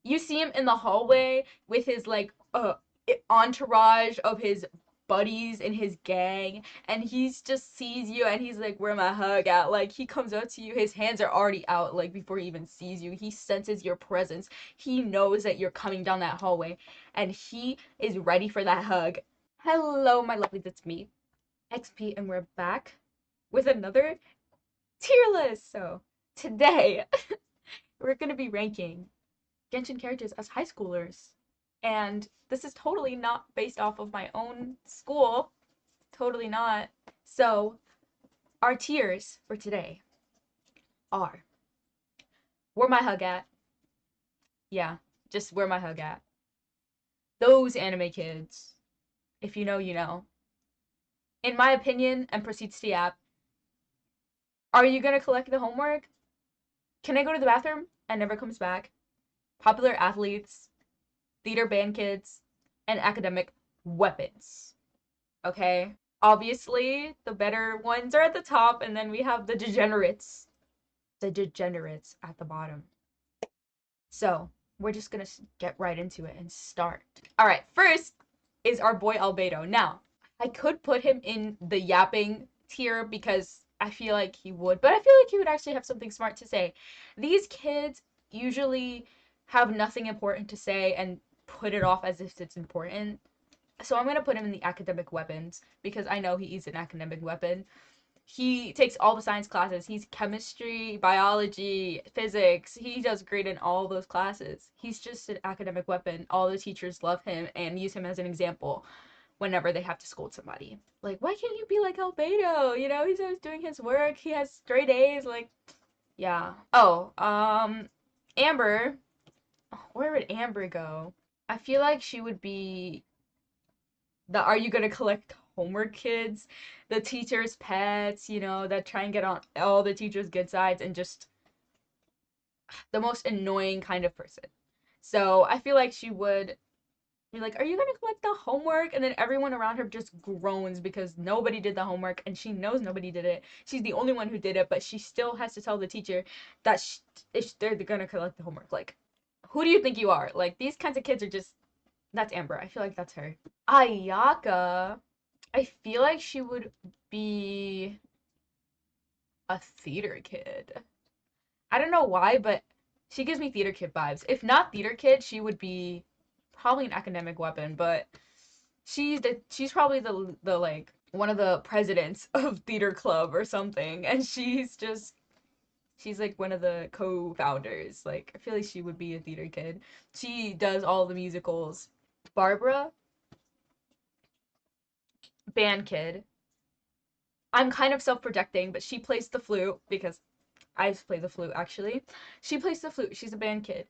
You see him in the hallway with his like entourage of his buddies and his gang, and he's just sees you and he's like, where my hug at? Like, he comes up to you, his hands are already out, like, before he even sees you. He senses your presence, he knows that you're coming down that hallway, and he is ready for that hug. Hello my lovelies, it's me, XP, and we're back with another tier list. So today we're gonna be ranking Genshin characters as high schoolers. And this is totally not based off of my own school. Totally not. So, our tiers for today are Where My Hug At? Yeah, just Where My Hug At. Those anime kids. If you know, you know. In my opinion, and proceeds to the app, are you gonna collect the homework? Can I go to the bathroom? And never comes back. Popular athletes, theater band kids, and academic weapons. Okay? Obviously, the better ones are at the top, and then we have the degenerates. The degenerates at the bottom. So, we're just gonna get right into it and start. Alright, first is our boy Albedo. Now, I could put him in the yapping tier because I feel like he would, but I feel like he would actually have something smart to say. These kids usually have nothing important to say and put it off as if it's important. So I'm gonna put him in the academic weapons because I know he is an academic weapon. He takes all the science classes. He's chemistry, biology, physics. He does great in all those classes. He's just an academic weapon. All the teachers love him and use him as an example whenever they have to scold somebody. Like, why can't you be like Albedo? You know, he's always doing his work. He has straight A's. Like, yeah. Oh, Amber. Where would Amber go? I feel like she would be the are you gonna collect homework kids, the teachers' pets, you know, that try and get on all the teachers' good sides and just the most annoying kind of person. So I feel like she would be like, are you gonna collect the homework? And then everyone around her just groans because nobody did the homework and she knows nobody did it. She's the only one who did it, but she still has to tell the teacher that if they're gonna collect the homework. Like, who do you think you are? Like, these kinds of kids are just, that's Amber. I feel like that's her. Ayaka. I feel like she would be a theater kid. I don't know why, but she gives me theater kid vibes. If not theater kid, she would be probably an academic weapon, but she's probably the like one of the presidents of theater club or something, and she's like one of the co-founders. Like, I feel like she would be a theater kid. She does all the musicals. Barbara, band kid. I'm kind of self-projecting, but she plays the flute because I play the flute actually. She plays the flute. She's a band kid.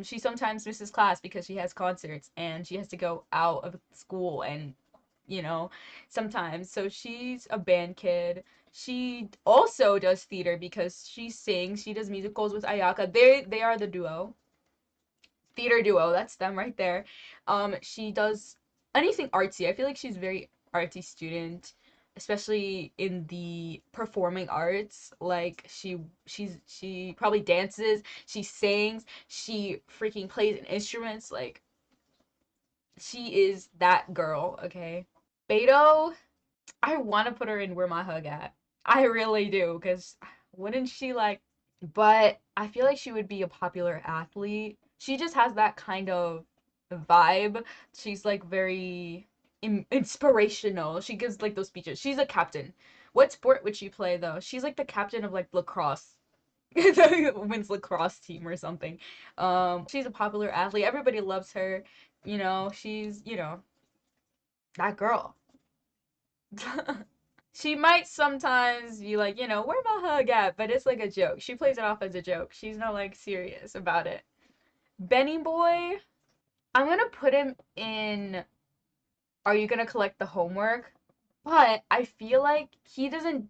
She sometimes misses class because she has concerts and she has to go out of school and you know, sometimes. So she's a band kid. She also does theater because she sings. She does musicals with Ayaka. They are the duo. Theater duo. That's them right there. She does anything artsy. I feel like she's a very artsy student, especially in the performing arts. Like she probably dances, she sings, she freaking plays instruments. Like, she is that girl, okay? Beto, I want to put her in Where My Hug At. I really do, because wouldn't she like, but I feel like she would be a popular athlete. She just has that kind of vibe. She's like very inspirational. She gives like those speeches. She's a captain. What sport would she play though? She's like the captain of like lacrosse. The women's lacrosse team or something. She's a popular athlete. Everybody loves her. You know, she's, you know, that girl. She might sometimes be like, you know, where my hug at? But it's like a joke. She plays it off as a joke. She's not like serious about it. Benny Boy, I'm gonna put him in Are You Gonna Collect the Homework? But I feel like he doesn't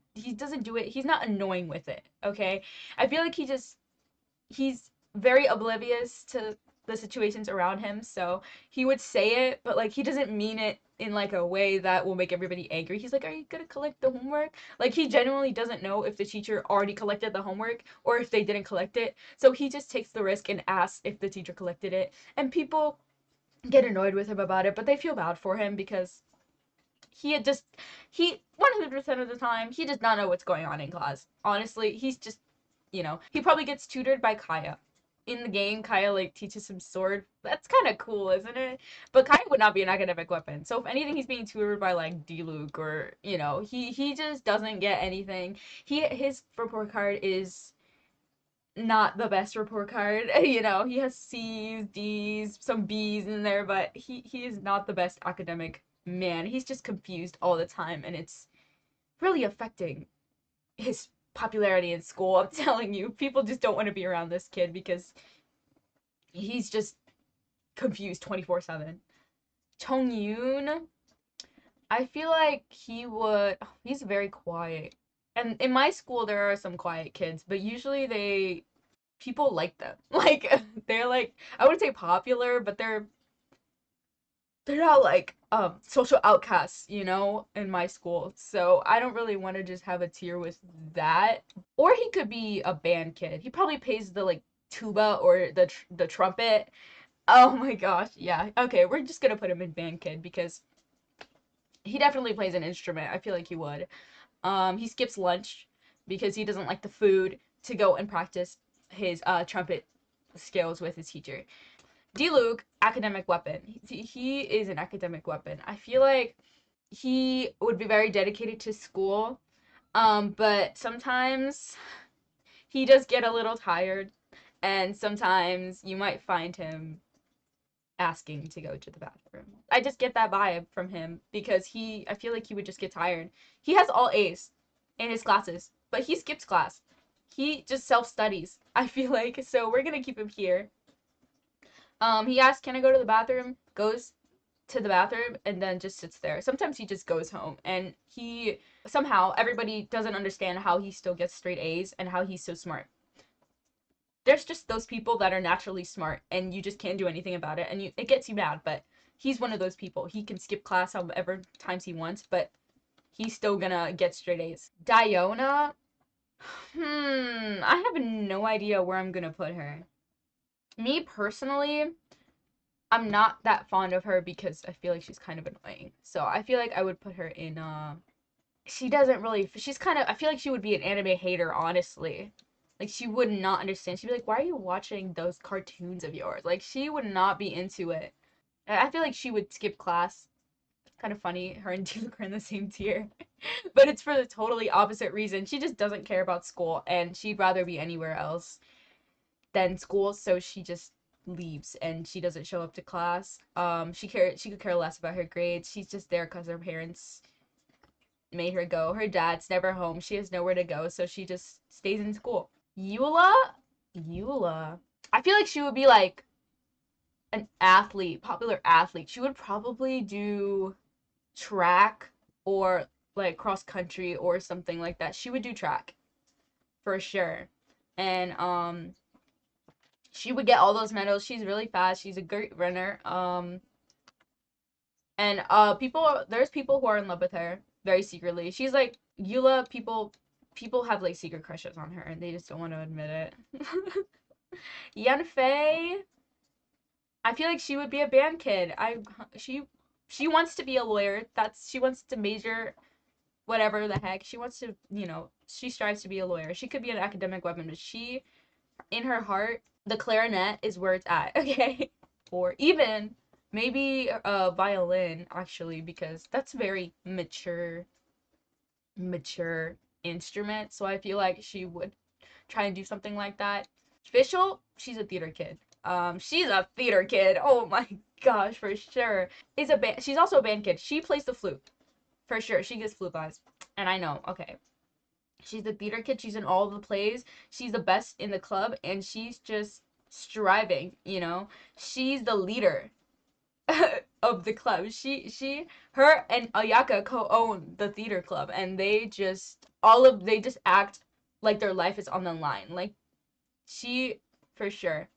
do it. He's not annoying with it, okay? I feel like he's very oblivious to the situations around him, so he would say it, but like he doesn't mean it in like a way that will make everybody angry. He's like, "Are you gonna collect the homework?" Like he genuinely doesn't know if the teacher already collected the homework or if they didn't collect it. So he just takes the risk and asks if the teacher collected it. And people get annoyed with him about it, but they feel bad for him because he 100% of the time he does not know what's going on in class. Honestly, he's just, he probably gets tutored by Kaya. In the game, Kaya like teaches him sword. That's kind of cool, isn't it? But Kaya would not be an academic weapon. So if anything, he's being tutored by like Diluc, or he just doesn't get anything. His report card is not the best report card. He has C's, D's, some B's in there, but he is not the best academic man. He's just confused all the time, and it's really affecting his popularity in school. I'm telling you, people just don't want to be around this kid because he's just confused 24/7. Chong Yoon, I feel like he's very quiet. And in my school there are some quiet kids, but usually people like them. Like they're like, I wouldn't say popular, but they're not like social outcasts, in my school. So I don't really want to just have a tier with that. Or he could be a band kid. He probably plays the like tuba or the trumpet. Oh my gosh, yeah. Okay, we're just gonna put him in band kid because he definitely plays an instrument. I feel like he would. He skips lunch because he doesn't like the food to go and practice his trumpet skills with his teacher. Diluc, academic weapon. He is an academic weapon. I feel like he would be very dedicated to school, but sometimes he does get a little tired, and sometimes you might find him asking to go to the bathroom. I just get that vibe from him because I feel like he would just get tired. He has all A's in his classes, but he skips class. He just self-studies, I feel like, so we're gonna keep him here. He asks, "Can I go to the bathroom?" Goes to the bathroom and then just sits there. Sometimes he just goes home, and he somehow everybody doesn't understand how he still gets straight A's and how he's so smart. There's just those people that are naturally smart and you just can't do anything about it, and it gets you mad, but he's one of those people. He can skip class however times he wants, but he's still gonna get straight A's. Diona, I have no idea where I'm gonna put her. Me personally, I'm not that fond of her because I feel like she's kind of annoying. So I feel like I would put her in she doesn't really, she's kind of, I feel like she would be an anime hater, honestly. Like she would not understand. She'd be like, "Why are you watching those cartoons of yours?" Like she would not be into it. I feel like she would skip class. Kind of funny, her and Diluc are in the same tier. But it's for the totally opposite reason. She just doesn't care about school and she'd rather be anywhere else than school, so she just leaves and she doesn't show up to class. She could care less about her grades. She's just there because her parents made her go. Her dad's never home. She has nowhere to go, so she just stays in school. Eula? Eula. I feel like she would be like an athlete, popular athlete. She would probably do track or like cross country or something like that. She would do track for sure. And she would get all those medals. She's really fast. She's a great runner. And there's people who are in love with her very secretly. She's like Eula. People have like secret crushes on her and they just don't want to admit it. Yanfei, I feel like she would be a band kid. She wants to be a lawyer. She wants to major whatever the heck. She wants to, she strives to be a lawyer. She could be an academic weapon, but in her heart, the clarinet is where it's at, okay? Or even maybe a violin, actually, because that's a very mature instrument. So I feel like she would try and do something like that. Fischl, she's a theater kid. She's a theater kid. Oh my gosh, for sure. She's also a band kid. She plays the flute. For sure. She gets flute vibes. And I know, okay. She's the theater kid. She's in all the plays. She's the best in the club, and she's just striving, She's the leader of the club. Her and Ayaka co-own the theater club, and they just act like their life is on the line. Like she, for sure.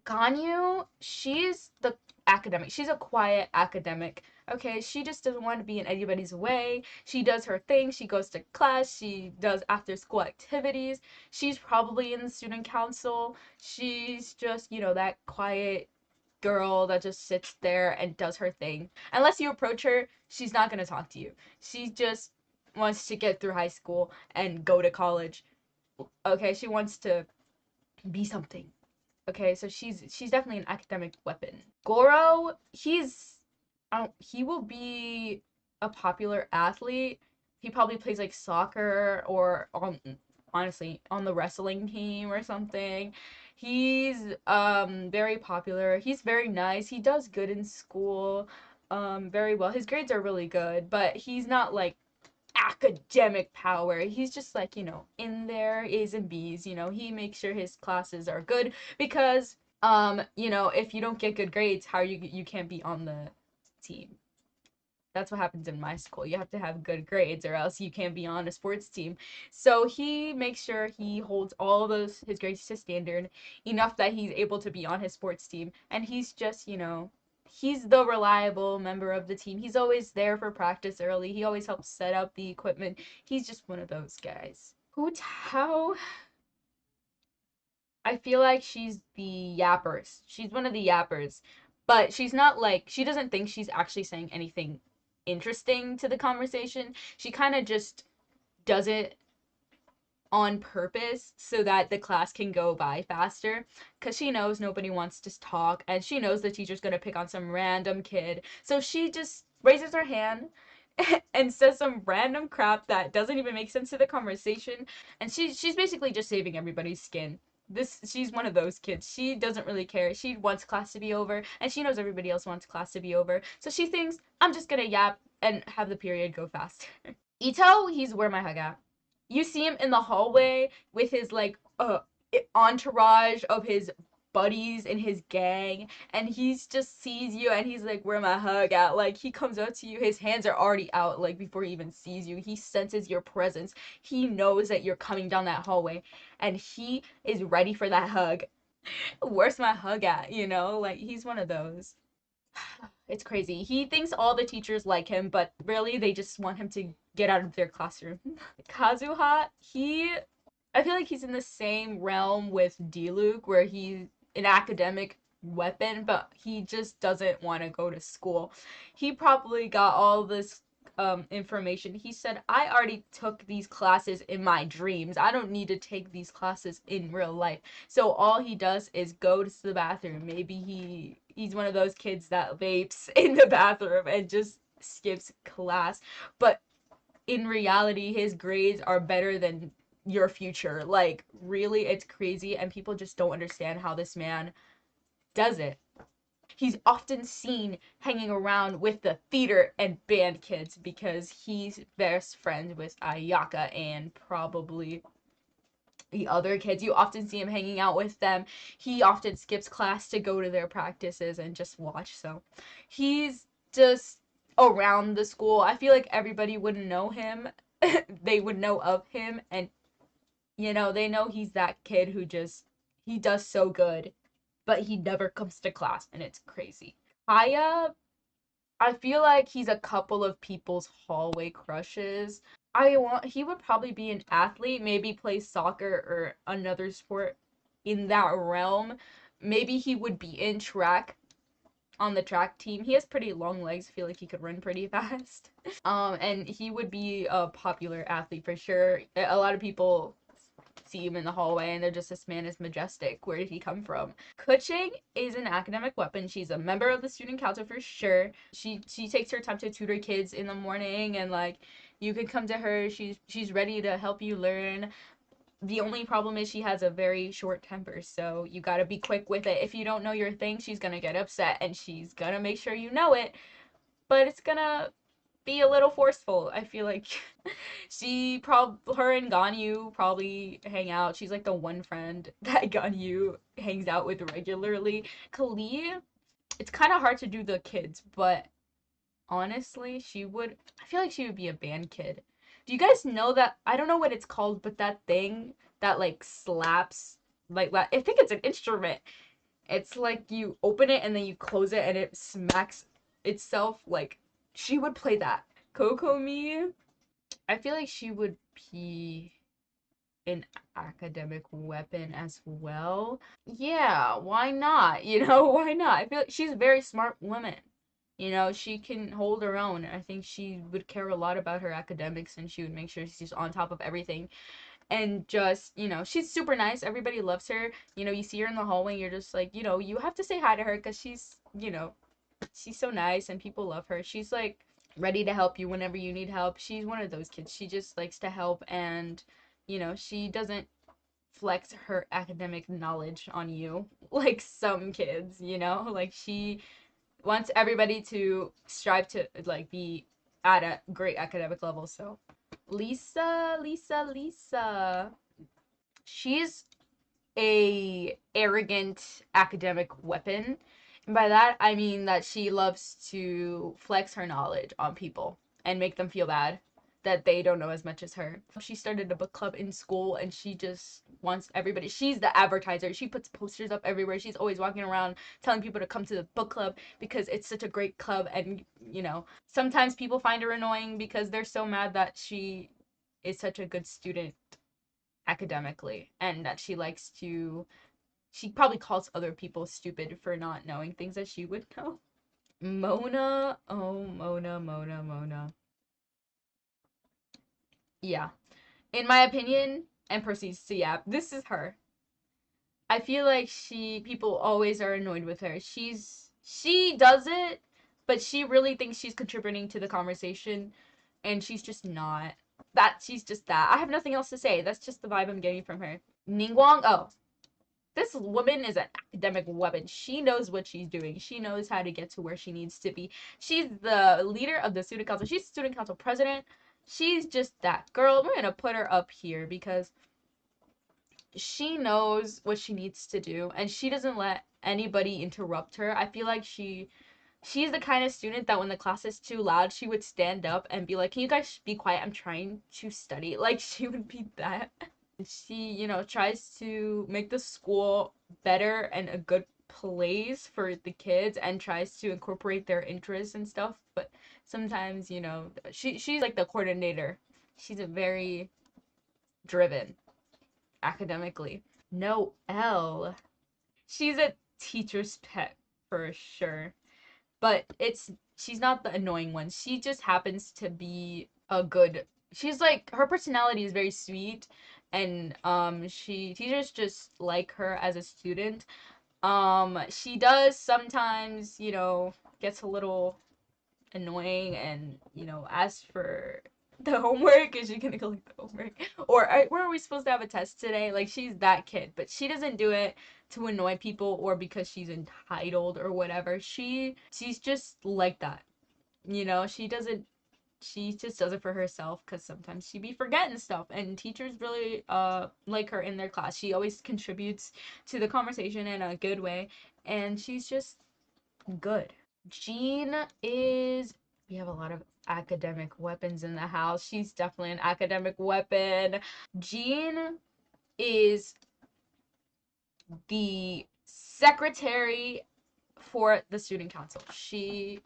Ganyu, she's the academic. She's a quiet academic. Okay, she just doesn't want to be in anybody's way. She does her thing. She goes to class. She does after school activities. She's probably in the student council. She's just, that quiet girl that just sits there and does her thing. Unless you approach her, she's not going to talk to you. She just wants to get through high school and go to college. Okay, she wants to be something. Okay, so she's definitely an academic weapon. Goro, he will be a popular athlete. He probably plays like soccer or honestly on the wrestling team or something. He's very popular. He's very nice. He does good in school. Very well. His grades are really good, but he's not like academic power. He's just like, in there, A's and B's, he makes sure his classes are good because if you don't get good grades, how you can't be on the team. That's what happens in my school. You have to have good grades or else you can't be on a sports team. So he makes sure he holds all of his grades to standard enough that he's able to be on his sports team. And he's just, he's the reliable member of the team. He's always there for practice early. He always helps set up the equipment. He's just one of those guys. Hu Tao, I feel like she's the yappers. She's one of the yappers. But she's not like, she doesn't think she's actually saying anything interesting to the conversation. She kind of just does it on purpose so that the class can go by faster because she knows nobody wants to talk and she knows the teacher's going to pick on some random kid. So she just raises her hand and says some random crap that doesn't even make sense to the conversation, and she's basically just saving everybody's skin. She's one of those kids. She doesn't really care. She wants class to be over and she knows everybody else wants class to be over. So she thinks, I'm just going to yap and have the period go faster. Ito, he's where my hug at. You see him in the hallway with his like entourage of his buddies and his gang, and he's just sees you and he's like, where my hug at? Like he comes up to you, his hands are already out like before he even sees you. He senses your presence. He knows that you're coming down that hallway and he is ready for that hug. Where's my hug at? Like he's one of those. It's crazy. He thinks all the teachers like him, but really they just want him to get out of their classroom. Kazuha, I feel like he's in the same realm with Diluc, where he's an academic weapon, but he just doesn't want to go to school. He probably got all this information. He said, I already took these classes in my dreams. I don't need to take these classes in real life. So all he does is go to the bathroom. Maybe he's one of those kids that vapes in the bathroom and just skips class. But in reality, his grades are better than your future. Like, really, it's crazy, and people just don't understand how this man does it. He's often seen hanging around with the theater and band kids because he's best friends with Ayaka and probably the other kids. You often see him hanging out with them. He often skips class to go to their practices and just watch. So he's just around the school. I feel like everybody would know him. They would know of him, and they know he's that kid who just he does so good, but he never comes to class and it's crazy. Kaya, I feel like he's a couple of people's hallway crushes. He would probably be an athlete, maybe play soccer or another sport in that realm. Maybe he would be in track on the track team. He has pretty long legs. I feel like he could run pretty fast. And he would be a popular athlete for sure. A lot of people see him in the hallway and they're just, this man is majestic. Where did he come from? Keqing is an academic weapon. She's a member of the student council for sure. She takes her time to tutor kids in the morning, and like you can come to her. She's ready to help you learn. The only problem is she has a very short temper, so you gotta be quick with it. If you don't know your thing, she's gonna get upset and she's gonna make sure you know it, but it's gonna be a little forceful. I feel like her and Ganyu probably hang out. She's like the one friend that Ganyu hangs out with regularly. Kali, it's kind of hard to do the kids, but honestly, I feel like she would be a band kid. Do you guys know that? I don't know what it's called, but that thing that like slaps, like I think it's an instrument. It's like you open it and then you close it and it smacks itself. Like, she would play that. Kokomi, I feel like she would be an academic weapon as well. Yeah, why not? Why not? I feel like she's a very smart woman. She can hold her own. I think she would care a lot about her academics and she would make sure she's on top of everything. And just, she's super nice. Everybody loves her. You see her in the hallway, you're just like, you have to say hi to her because she's so nice and people love her. She's like ready to help you whenever you need help. She's one of those kids. She just likes to help and, she doesn't flex her academic knowledge on you like some kids, like she wants everybody to strive to like be at a great academic level. So Lisa, she's a arrogant academic weapon. And by that, I mean that she loves to flex her knowledge on people and make them feel bad that they don't know as much as her. She started a book club in school and she just wants everybody. She's the advertiser. She puts posters up everywhere. She's always walking around telling people to come to the book club because it's such a great club. And, sometimes people find her annoying because they're so mad that she is such a good student academically and that she probably calls other people stupid for not knowing things that she would know. Mona, oh, Mona. Yeah. In my opinion, and proceeds to yeah, this is her. I feel like people always are annoyed with her. She does it, but she really thinks she's contributing to the conversation, and she's just not. She's just that. I have nothing else to say. That's just the vibe I'm getting from her. Ningguang, oh, this woman is an academic weapon. She knows what she's doing. She knows how to get to where she needs to be. She's the leader of the student council. She's student council president. She's just that girl. We're gonna put her up here because she knows what she needs to do and she doesn't let anybody interrupt her. I feel like she's the kind of student that when the class is too loud, she would stand up and be like, "Can you guys be quiet? I'm trying to study." Like she would be that. She, tries to make the school better and a good place for the kids and tries to incorporate their interests and stuff, but sometimes, she's like the coordinator. She's a very driven academically. Noelle. She's a teacher's pet for sure. But she's not the annoying one. She just happens to be a good she's like her personality is very sweet and teachers just like her as a student. She does sometimes, gets a little annoying and asks for the homework. Is she gonna collect the homework or where are we supposed to have a test today? Like she's that kid, but she doesn't do it to annoy people or because she's entitled or whatever. She's just like that. She just does it for herself because sometimes she be forgetting stuff and teachers really like her in their class. She always contributes to the conversation in a good way and she's just good. Jean is. We have a lot of academic weapons in the house. She's definitely an academic weapon. Jean is the secretary for the student council. She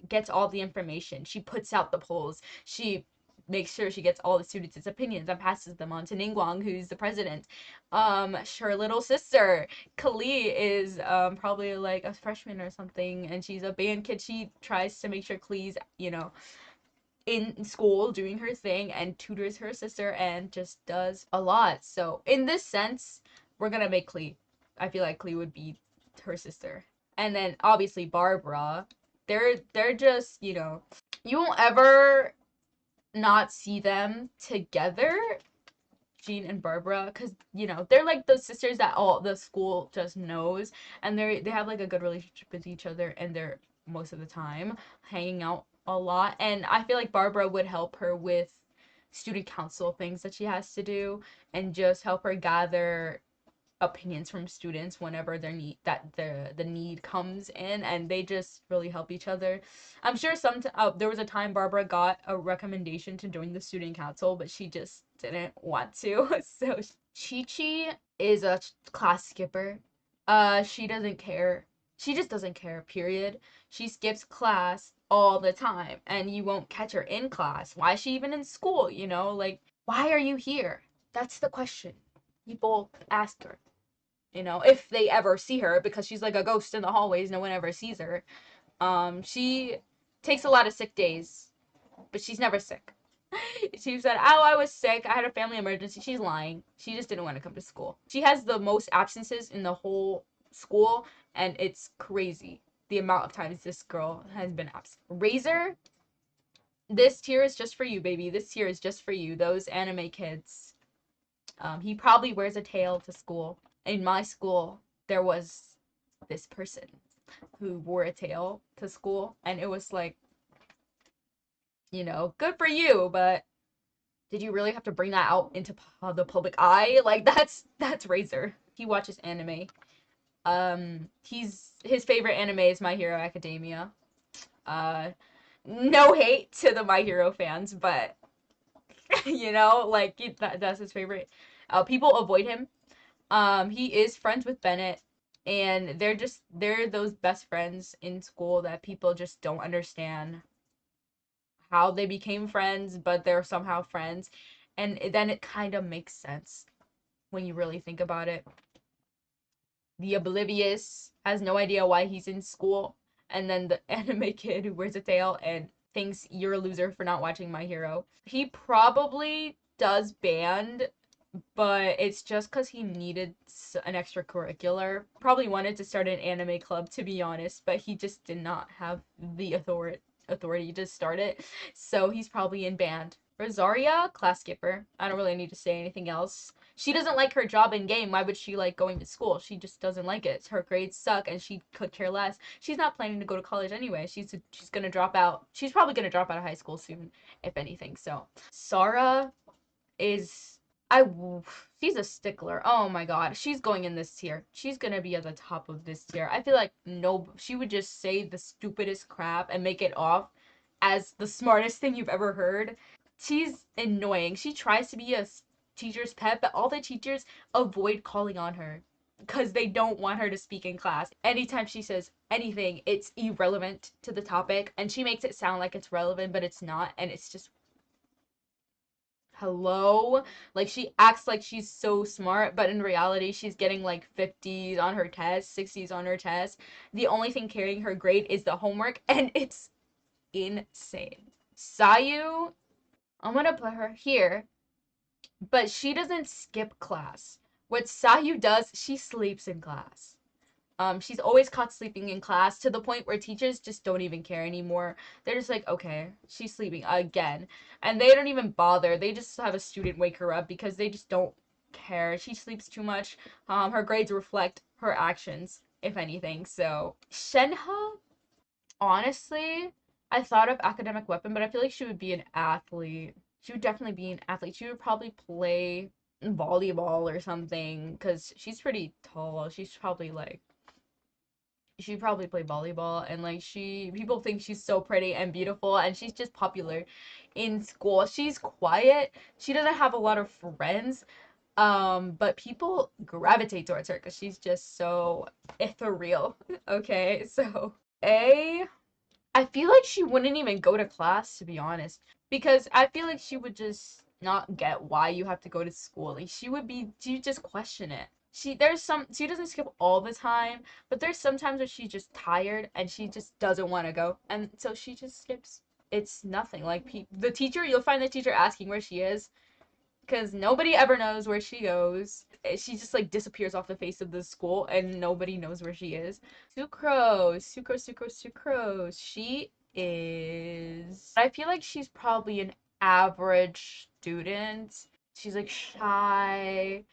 gets all the information. She puts out the polls. She makes sure she gets all the students' opinions and passes them on to Ningguang, who's the president. Her little sister, Kali, is probably like a freshman or something, and she's a band kid. She tries to make sure Kali's, in school doing her thing and tutors her sister and just does a lot. So in this sense, we're gonna make Klee. I feel like Klee would be her sister. And then obviously Barbara. They're just, you won't ever not see them together, Jean and Barbara, because they're like those sisters that all the school just knows, and they have like a good relationship with each other, and they're most of the time hanging out a lot. And I feel like Barbara would help her with student council things that she has to do, and just help her gather opinions from students whenever the need comes in, and they just really help each other. I'm sure there was a time Barbara got a recommendation to join the student council, but she just didn't want to. So Chi Chi is a class skipper. She doesn't care. She just doesn't care, period. She skips class all the time, and you won't catch her in class. Why is she even in school, you know? Like, why are you here? That's the question people ask her, you know, if they ever see her, because she's like a ghost in the hallways. No one ever sees her. She takes a lot of sick days, but she's never sick. She said, "Oh, I was sick. I had a family emergency." She's lying. She just didn't want to come to school. She has the most absences in the whole school, and it's crazy the amount of times this girl has been absent. Razor, this tier is just for you, baby. This tier is just for you. Those anime kids. He probably wears a tail to school. In my school, there was this person who wore a tail to school, and it was like, you know, good for you, but did you really have to bring that out into the public eye? Like, that's Razor. He watches anime. His favorite anime is My Hero Academia. Uh, no hate to the My Hero fans, but you know, like that's his favorite. People avoid him. He is friends with Bennett, and they're those best friends in school that people just don't understand how they became friends, but they're somehow friends. And then it kind of makes sense when you really think about it. The oblivious has no idea why he's in school, and then the anime kid who wears a tail and thinks you're a loser for not watching My Hero. He probably does band, but it's just because he needed an extracurricular. Probably wanted to start an anime club, to be honest, but he just did not have the authority to start it. So he's probably in band. Rosaria, class skipper. I don't really need to say anything else. She doesn't like her job in game. Why would she like going to school? She just doesn't like it. Her grades suck, and she could care less. She's not planning to go to college anyway. She's gonna drop out. She's probably gonna drop out of high school soon, if anything. So Sarah is I she's a stickler. Oh my god, she's going in this tier. She's gonna be at the top of this tier. I feel like no, she would just say the stupidest crap and make it off as the smartest thing you've ever heard. She's annoying. She tries to be a teacher's pet, but all the teachers avoid calling on her because they don't want her to speak in class. Anytime she says anything, it's irrelevant to the topic, and she makes it sound like it's relevant, but it's not, and it's just hello, like she acts like she's so smart, but in reality she's getting like 50s on her test, 60s on her test. The only thing carrying her grade is the homework, and it's insane. Sayu, I'm gonna put her here, but she doesn't skip class. What Sayu does, she sleeps in class. She's always caught sleeping in class, to the point where teachers just don't even care anymore. They're just like, okay, she's sleeping again. And they don't even bother. They just have a student wake her up because they just don't care. She sleeps too much. Her grades reflect her actions, if anything. So, Shenhe, honestly, I thought of academic weapon, but I feel like she would be an athlete. She would definitely be an athlete. She would probably play volleyball or something because she's pretty tall. She probably play volleyball, and like people think she's so pretty and beautiful, and she's just popular in school. She's quiet. She doesn't have a lot of friends. But people gravitate towards her because she's just so ethereal. Okay, so A, I feel like she wouldn't even go to class, to be honest, because I feel like she would just not get why you have to go to school. Like she just question it. She doesn't skip all the time, but there's sometimes where she's just tired and she just doesn't want to go, and so she just skips. It's nothing. Like the teacher, you'll find the teacher asking where she is, because nobody ever knows where she goes. She just like disappears off the face of the school, and nobody knows where she is. Sucrose. She is. I feel like she's probably an average student. She's like shy.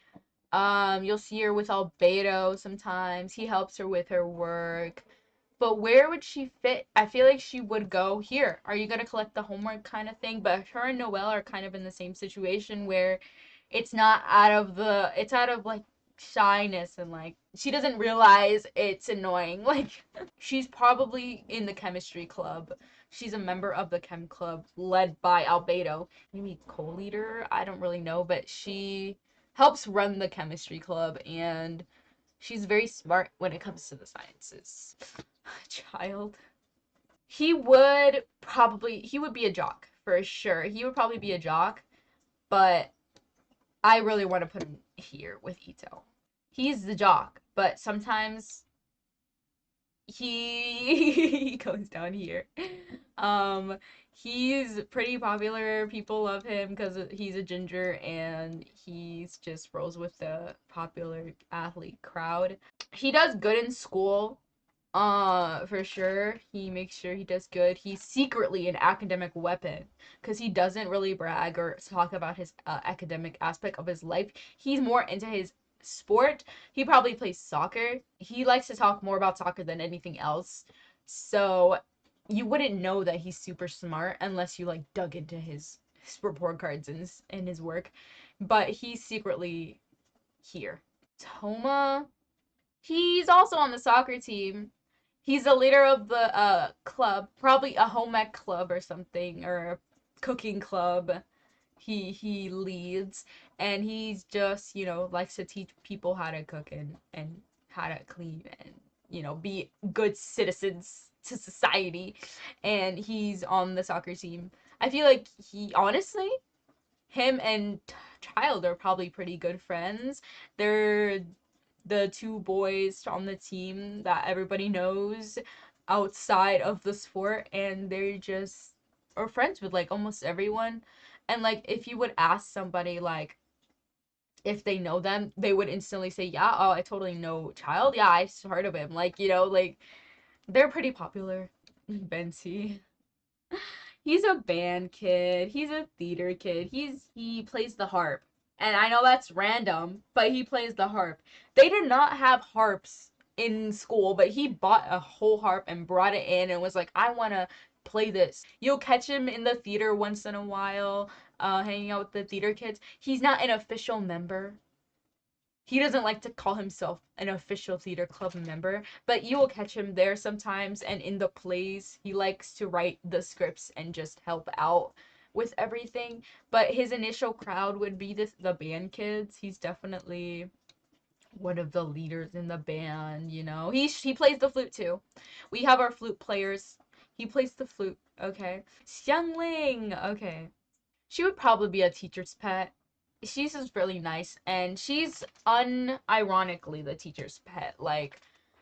You'll see her with Albedo sometimes. He helps her with her work. But where would she fit? I feel like she would go here. Are you gonna collect the homework kind of thing? But her and Noelle are kind of in the same situation where it's out of like shyness, and like she doesn't realize it's annoying. Like she's probably in the chemistry club. She's a member of the chem club led by Albedo. Maybe co-leader, I don't really know, but she helps run the chemistry club, and She's very smart when it comes to the sciences. Child. He would be a jock for sure. He would probably be a jock, but I really want to put him here with Ito. He's the jock, but sometimes he goes down here. Um, he's pretty popular. People love him because he's a ginger and he's just rolls with the popular athlete crowd. He does good in school. For sure. He makes sure he does good. He's secretly an academic weapon because he doesn't really brag or talk about his academic aspect of his life. He's more into his sport. He probably plays soccer. He likes to talk more about soccer than anything else. So you wouldn't know that he's super smart unless you like dug into his report cards and his work. But he's secretly here. Toma, he's also on the soccer team. He's the leader of the club, probably a home ec club or something, or a cooking club. He leads, and he's just likes to teach people how to cook and how to clean and be good citizens to society. And he's on the soccer team. I feel like he honestly, him and Child are probably pretty good friends. They're the two boys on the team that everybody knows outside of the sport, and they're just are friends with like almost everyone. And like if you would ask somebody like if they know them, they would instantly say, "Yeah, oh, I totally know Child. Yeah, I heard of him." Like, like they're pretty popular. Benty. He's a band kid. He's a theater kid. He plays the harp. And I know that's random, but he plays the harp. They did not have harps in school, but he bought a whole harp and brought it in and was like, "I want to play this." You'll catch him in the theater once in a while, hanging out with the theater kids. He's not an official member. He doesn't like to call himself an official theater club member, but you will catch him there sometimes, and in the plays he likes to write the scripts and just help out with everything. But his initial crowd would be the band kids. He's definitely one of the leaders in the band. He plays the flute too. We have our flute players. He plays the flute. Okay. Xiangling. Okay. She would probably be a teacher's pet. She's just really nice, and she's unironically the teacher's pet. Like,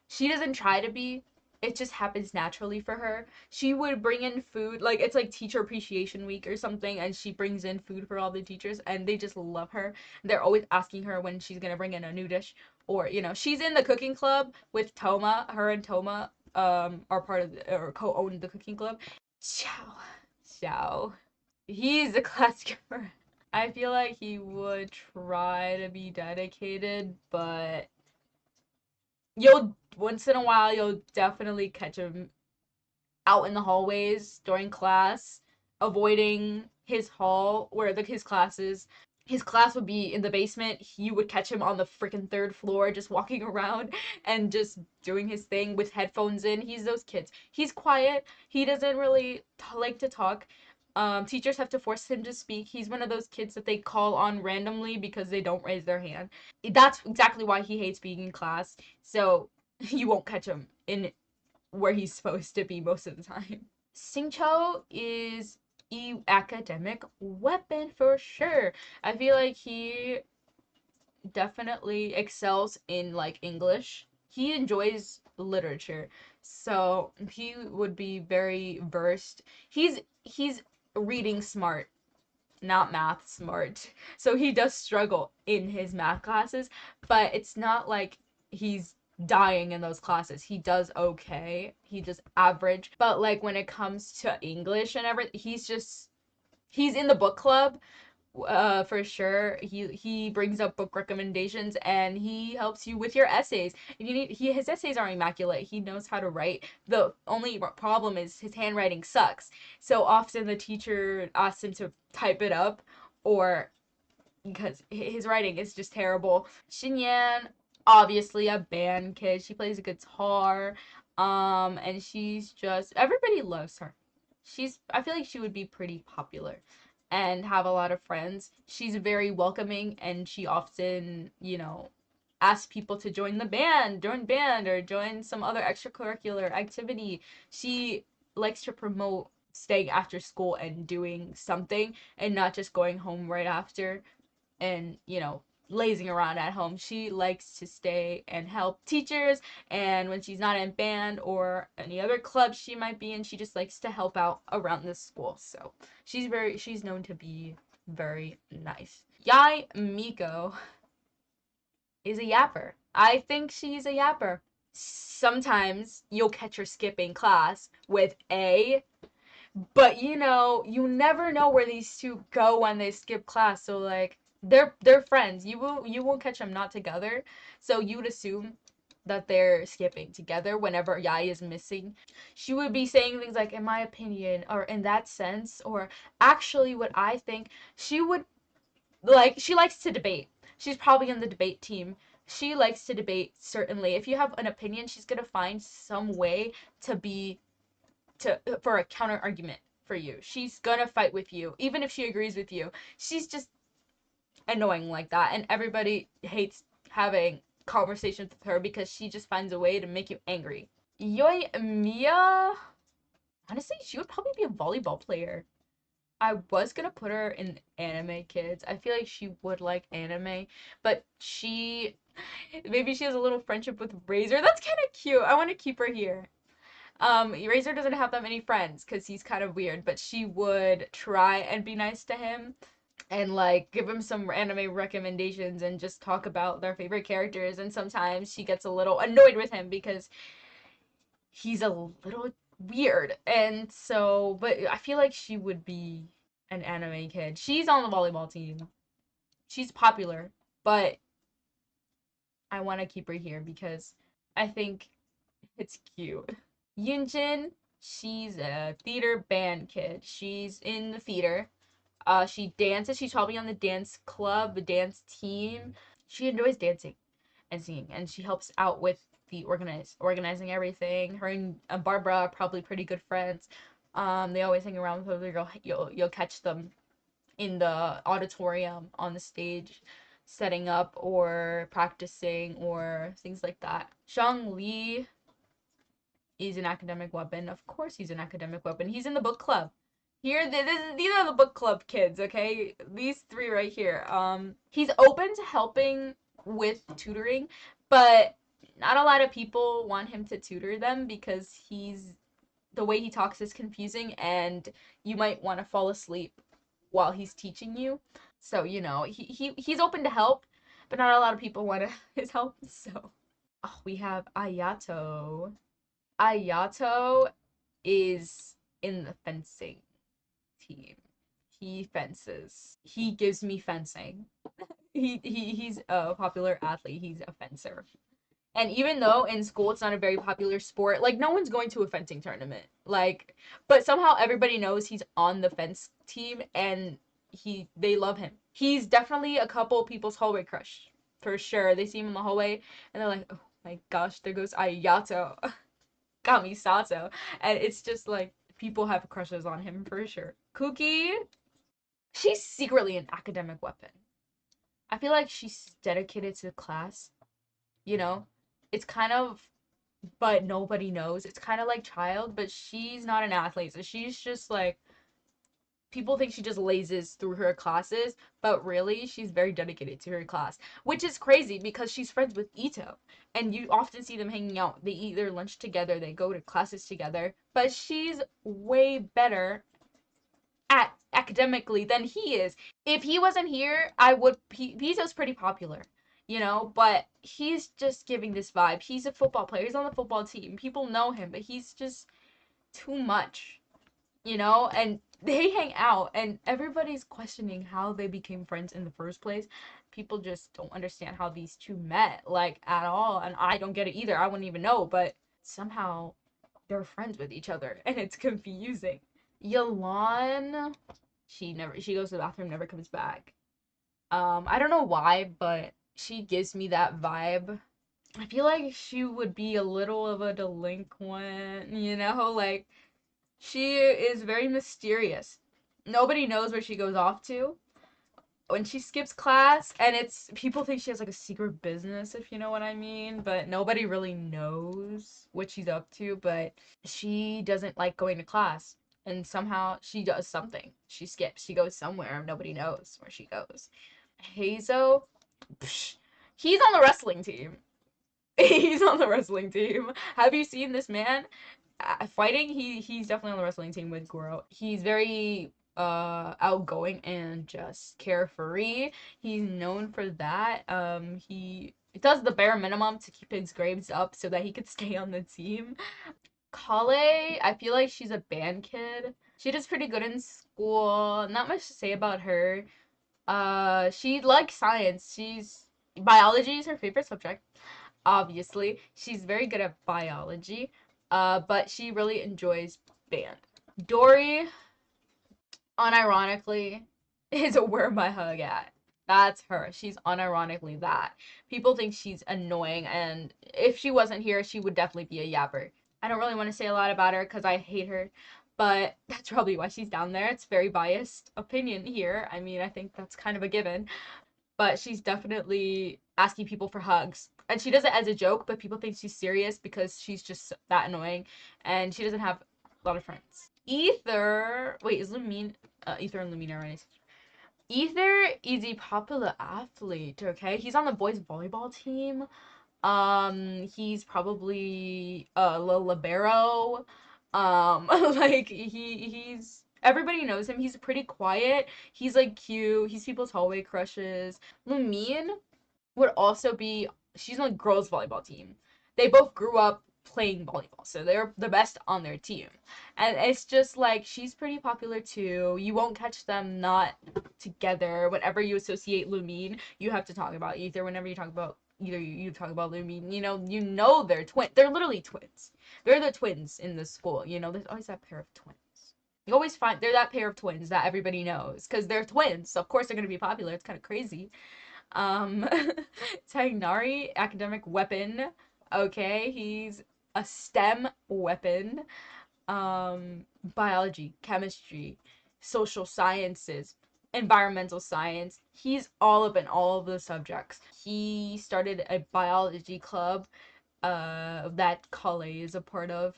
she doesn't try to be. It just happens naturally for her. She would bring in food, like it's like teacher appreciation week or something, and she brings in food for all the teachers, and they just love her. They're always asking her when she's gonna bring in a new dish, or she's in the cooking club with Toma. Her and Toma are part of or co-own the cooking club. Ciao, ciao. He's a class giver. I feel like he would try to be dedicated, but you'll once in a while you'll definitely catch him out in the hallways during class, avoiding his hall where his class is. His class would be in the basement. You would catch him on the freaking third floor, just walking around and just doing his thing with headphones in. He's those kids. He's quiet. He doesn't really like to talk. Teachers have to force him to speak. He's one of those kids that they call on randomly because they don't raise their hand. That's exactly why he hates being in class. So you won't catch him in where he's supposed to be most of the time. Singcho is a academic weapon for sure. I feel like he definitely excels in like English. He enjoys literature. So he would be very versed. He's reading smart, not math smart. So he does struggle in his math classes, but it's not like he's dying in those classes. He does okay. He just average. But like when it comes to English and everything, he's in the book club, for sure. He brings up book recommendations and he helps you with your essays. If you need his essays are immaculate. He knows how to write. The only problem is his handwriting sucks. So often the teacher asks him to type it up, or because his writing is just terrible. Xinyan, obviously a band kid. She plays a guitar. And she's just everybody loves her. I feel like she would be pretty popular and have a lot of friends. She's very welcoming and she often, ask people to join band, or join some other extracurricular activity. She likes to promote staying after school and doing something and not just going home right after and, lazing around at home. She likes to stay and help teachers, and when she's not in band or any other club she might be in, she just likes to help out around the school. So she's known to be very nice. Yae Miko is a yapper. I think she's a yapper. Sometimes you'll catch her skipping class with A, but you never know where these two go when they skip class. So like they're friends. You won't catch them not together. So you'd assume that they're skipping together whenever Yai is missing. She would be saying things like, in my opinion, or in that sense, or actually what I think. She would she likes to debate. She's probably in the debate team. She likes to debate, certainly. If you have an opinion, she's gonna find some way to be to for a counter argument for you. She's gonna fight with you, even if she agrees with you. She's just annoying like that, and everybody hates having conversations with her because she just finds a way to make you angry. Yoi Mia, honestly, she would probably be a volleyball player. I was gonna put her in anime kids. I feel like she would like anime, but maybe she has a little friendship with Razor. That's kind of cute. I want to keep her here. Razor doesn't have that many friends because he's kind of weird, but she would try and be nice to him and like give him some anime recommendations and just talk about their favorite characters. And sometimes she gets a little annoyed with him because he's a little weird. And so, but I feel like she would be an anime kid. She's on the volleyball team. She's popular, but I want to keep her here because I think it's cute. Yunjin, she's a theater band kid. She's in the theater. She dances. She's probably on the dance club, the dance team. She enjoys dancing and singing, and she helps out with the organizing everything. Her and Barbara are probably pretty good friends. They always hang around with her. You'll catch them in the auditorium on the stage, setting up or practicing or things like that. Shang Li is an academic weapon. Of course, he's an academic weapon. He's in the book club. These are the book club kids, okay? These three right here. He's open to helping with tutoring, but not a lot of people want him to tutor them because the way he talks is confusing, and you might want to fall asleep while he's teaching you. So he's open to help, but not a lot of people want his help. So we have Ayato. Ayato is in the fencing team. He fences. He gives me fencing. He's a popular athlete. He's a fencer. And even though in school it's not a very popular sport, like no one's going to a fencing tournament. Like, but somehow everybody knows he's on the fence team and they love him. He's definitely a couple people's hallway crush. For sure. They see him in the hallway and they're like, "Oh my gosh, there goes Ayato." Kamisato. And it's just like people have crushes on him for sure. Kuki, she's secretly an academic weapon. I feel like she's dedicated to class, you know? It's kind of but nobody knows. It's kind of like Child, but she's not an athlete. So she's just like people think she just lazes through her classes, but really she's very dedicated to her class, which is crazy because she's friends with Ito, and you often see them hanging out. They eat their lunch together, they go to classes together, but she's way better at academically than he is. If he wasn't here, Ito's pretty popular, but he's just giving this vibe. He's a football player. He's on the football team. People know him, but he's just too much, and they hang out and everybody's questioning how they became friends in the first place. People just don't understand how these two met, like, at all, and I don't get it either. I wouldn't even know, but somehow they're friends with each other and it's confusing. Yalan, she goes to the bathroom, never comes back. I don't know why, but she gives me that vibe. I feel like she would be a little of a delinquent, like she is very mysterious. Nobody knows where she goes off to. when she skips class, and it's people think she has like a secret business, if you know what I mean, but nobody really knows what she's up to. But she doesn't like going to class, and somehow she does something. She skips, she goes somewhere, nobody knows where she goes. Hazo, psh, he's on the wrestling team. He's on the wrestling team. Have you seen this man fighting? He's definitely on the wrestling team with Goro. He's very outgoing and just carefree. He's known for that. He does the bare minimum to keep his grades up so that he could stay on the team. Kale, I feel like she's a band kid. She does pretty good in school. Not much to say about her. She likes science. Biology is her favorite subject. Obviously, she's very good at biology. But she really enjoys band. Dory, unironically, is a where my hug at. That's her. She's unironically that. People think she's annoying, and if she wasn't here, she would definitely be a yapper. I don't really want to say a lot about her because I hate her, but that's probably why she's down there. It's very biased opinion here. I mean, I think that's kind of a given, but she's definitely asking people for hugs. And she does it as a joke, but people think she's serious because she's just that annoying, and she doesn't have a lot of friends. Ether, wait, is Lumine, Ether and Lumina right? Ether is a popular athlete, okay? He's on the boys volleyball team. He's probably a libero. Like he's everybody knows him. He's pretty quiet. He's like cute. He's people's hallway crushes. Lumine would also be she's on the girls volleyball team. They both grew up playing volleyball, so they're the best on their team. And it's just like she's pretty popular too. You won't catch them not together. Whenever you associate Lumine, you have to talk about Ether. Whenever you talk about either you talk about Lumine, you know they're twin. They're literally twins. They're the twins in the school. There's always that pair of twins. You always find they're that pair of twins that everybody knows because they're twins. So of course they're gonna be popular. It's kind of crazy. Um, Tagnari, academic weapon. Okay, he's a STEM weapon. Biology, chemistry, social sciences, environmental science. He's all up in all of the subjects. He started a biology club that Kale is a part of.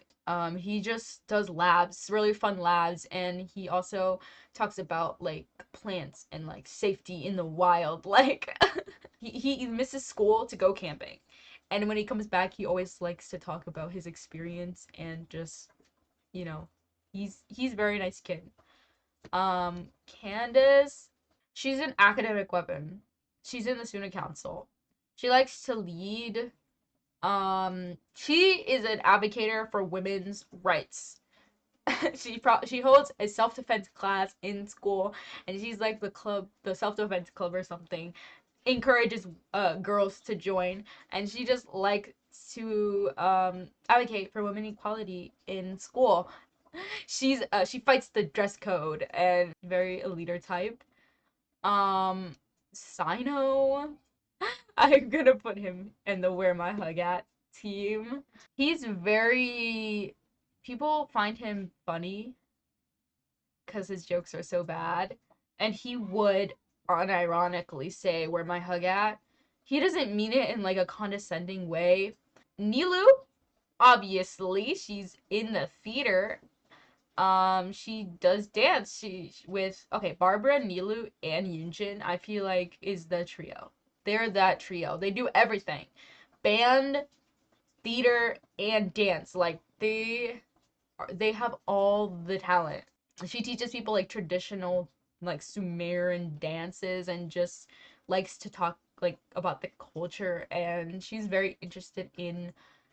He just does labs, really fun labs, and he also talks about like plants and like safety in the wild. Like he misses school to go camping. And when he comes back, he always likes to talk about his experience and just, you know, he's a very nice kid. Candace, she's an academic weapon. She's in the student council. She likes to lead. She is an advocate for women's rights. She holds a self-defense class in school, and she's like the self-defense club or something. Encourages girls to join, and she just likes to advocate for women equality in school. She fights the dress code and very a leader type. Sino, I'm gonna put him in the Where My Hug At team. He's very people find him funny because his jokes are so bad, and he would unironically say "Where my hug at." He doesn't mean it in like a condescending way. Nilu, obviously, she's in the theater. She does dance. She with okay, Barbara, Nilu, and Yunjin. I feel like is the trio. They're that trio. They do everything, band, theater, and dance. Like they have all the talent. She teaches people like traditional like Sumerian dances and just likes to talk like about the culture, and she's very interested in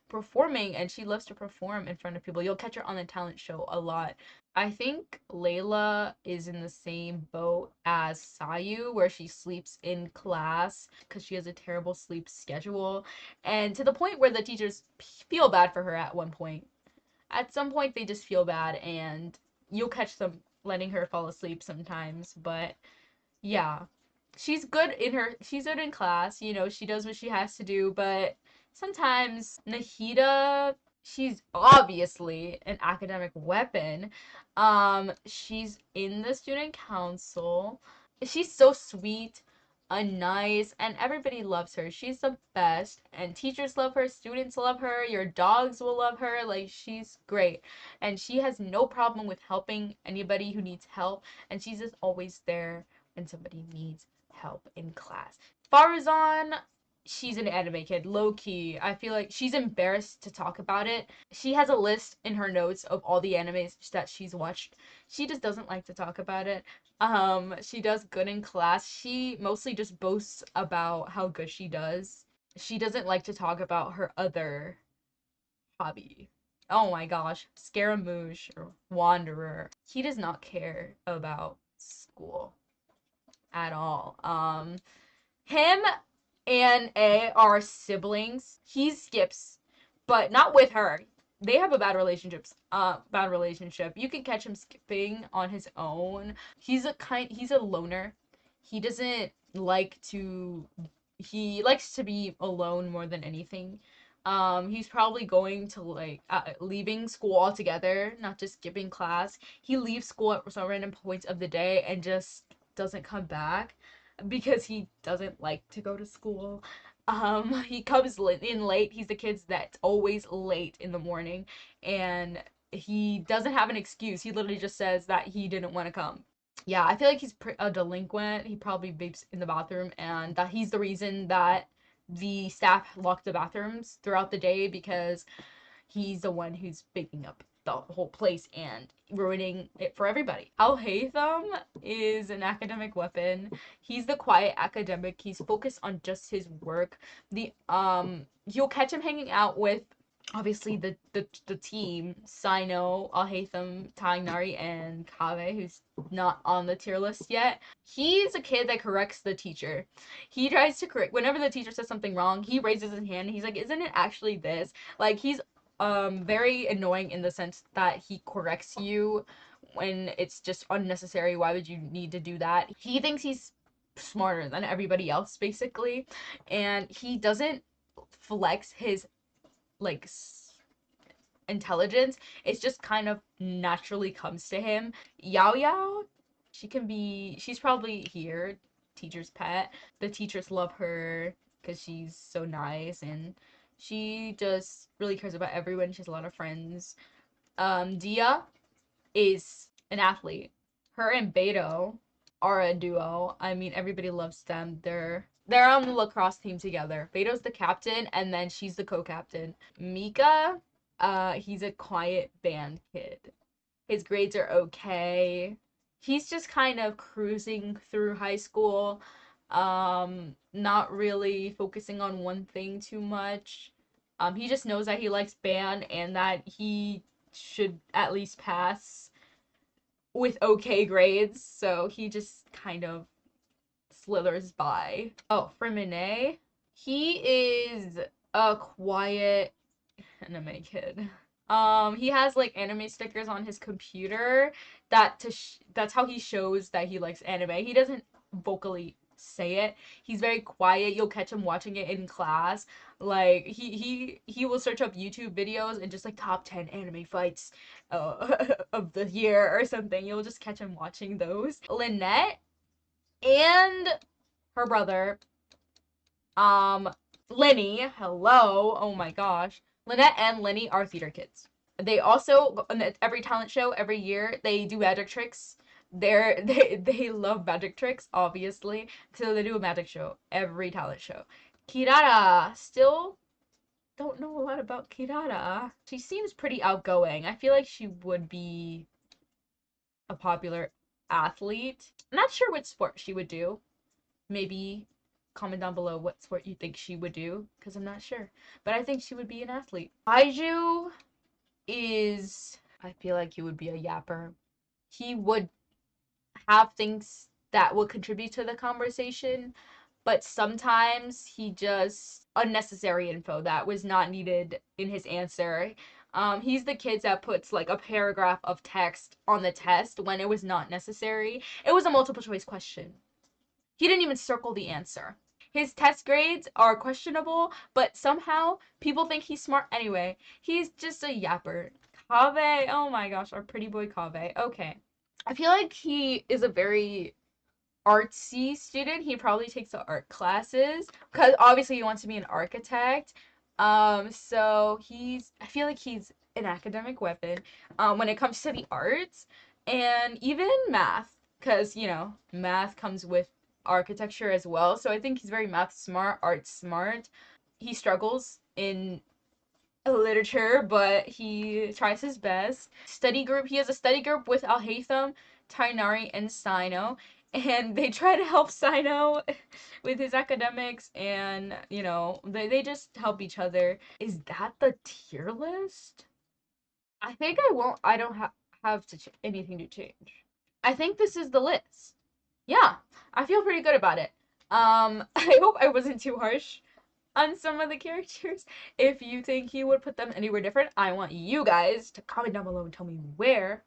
performing, and she loves to perform in front of people. You'll catch her on the talent show a lot. I think Layla is in the same boat as Sayu, where she sleeps in class because she has a terrible sleep schedule, and to the point where the teachers feel bad for her at one point. At some point, they just feel bad, and you'll catch them letting her fall asleep sometimes. But yeah, she's good in class. She does what she has to do. But sometimes Nahida, she's obviously an academic weapon. She's in the student council. she's so sweet and nice, and everybody loves her. She's the best, and teachers love her, students love her, your dogs will love her. Like, she's great, and she has no problem with helping anybody who needs help, and she's just always there when somebody needs help in class. Farazan, she's an anime kid, low key. I feel like she's embarrassed to talk about it. She has a list in her notes of all the animes that she's watched. She just doesn't like to talk about it. She does good in class. She mostly just boasts about how good she does. She doesn't like to talk about her other hobby. Oh my gosh, Scaramouche or Wanderer. He does not care about school at all. Him and A are siblings. He skips, but not with her. They have a bad relationship. You can catch him skipping on his own. He's a loner. He doesn't like to he likes to be alone more than anything. He's probably going to leaving school altogether, not just skipping class. He leaves school at some random points of the day and just doesn't come back because he doesn't like to go to school. He comes in late. He's the kid that's always late in the morning, and he doesn't have an excuse. He literally just says that he didn't want to come. Yeah, I feel like he's a delinquent. He probably vapes in the bathroom, and that he's the reason that the staff lock the bathrooms throughout the day because he's the one who's picking up the whole place and ruining it for everybody. Al Haytham is an academic weapon. He's the quiet academic. He's focused on just his work. The you'll catch him hanging out with obviously the team, Sino, Al Haytham, Tainari, and Kave, who's not on the tier list yet. He's a kid that corrects the teacher. He tries to correct whenever the teacher says something wrong, he raises his hand and he's like, isn't it actually this? Like, he's very annoying in the sense that he corrects you when it's just unnecessary. Why would you need to do that? He thinks he's smarter than everybody else basically, and he doesn't flex his like intelligence. It's just kind of naturally comes to him. Yao Yao, she's probably here, teacher's pet. The teachers love her because she's so nice and she just really cares about everyone. She has a lot of friends. Dia is an athlete. Her and Beto are a duo. I mean, everybody loves them. They're on the lacrosse team together. Beto's the captain, and then she's the co-captain. Mika, he's a quiet band kid. His grades are okay. He's just kind of cruising through high school, not really focusing on one thing too much. He just knows that he likes band and that he should at least pass with okay grades, so he just kind of slithers by. Oh, for Minay, he is a quiet anime kid. He has like anime stickers on his computer that's how he shows that he likes anime. He doesn't vocally say it. He's very quiet. You'll catch him watching it in class. Like he will search up YouTube videos and just like top 10 anime fights of the year or something. You'll just catch him watching those. Lynette and her brother, Lenny, hello, oh my gosh. Lynette and Lenny are theater kids. They also, every talent show, every year, they do magic tricks. They love magic tricks, obviously. So they do a magic show every talent show. Kirara, still don't know a lot about Kirara. She seems pretty outgoing. I feel like she would be a popular athlete. I'm not sure what sport she would do. Maybe comment down below what sport you think she would do, because I'm not sure. But I think she would be an athlete. Kaiju is, I feel like he would be a yapper. He would have things that would contribute to the conversation, but sometimes he just unnecessary info that was not needed in his answer. He's the kid that puts like a paragraph of text on the test when it was not necessary. It was a multiple choice question. He didn't even circle the answer. His test grades are questionable, but somehow people think he's smart anyway. He's just a yapper. Kave, oh my gosh, our pretty boy Kave. Okay. I feel like he is a very artsy student. He probably takes the art classes because obviously he wants to be an architect. So I feel like he's an academic weapon when it comes to the arts and even math because, math comes with architecture as well. So I think he's very math smart, art smart. He struggles in literature, but he tries his best. Study group. He has a study group with Alhaitham, Tainari, and Sino, and they try to help Sino with his academics, and they just help each other. Is that the tier list? I think I won't. I don't have anything to change. I think this is the list. Yeah, I feel pretty good about it. I hope I wasn't too harsh on some of the characters. If you think you would put them anywhere different, I want you guys to comment down below and tell me where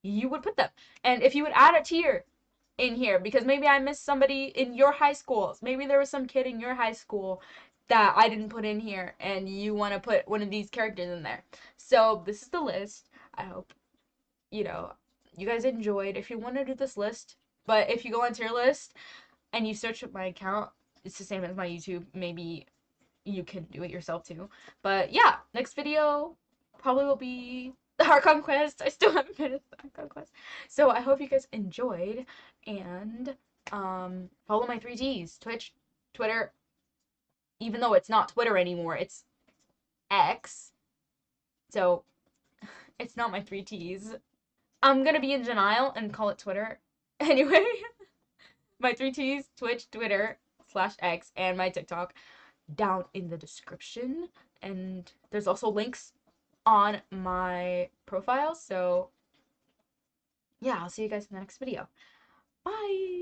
you would put them. And if you would add a tier in here, because maybe I missed somebody in your high schools. Maybe there was some kid in your high school that I didn't put in here and you want to put one of these characters in there. So this is the list. I hope, you guys enjoyed. If you want to do this list, but if you go on tier list and you search up my account, it's the same as my YouTube. Maybe you can do it yourself too. But yeah, next video probably will be the Heart Conquest. I still haven't finished the Heart Conquest. So I hope you guys enjoyed and follow my 3Ds, Twitch, Twitter, even though it's not Twitter anymore, it's X. So it's not my 3Ts. I'm gonna be in denial and call it Twitter. Anyway, my 3Ts, Twitch, Twitter, /X, and my TikTok down in the description, and there's also links on my profile. So yeah, I'll see you guys in the next video. Bye.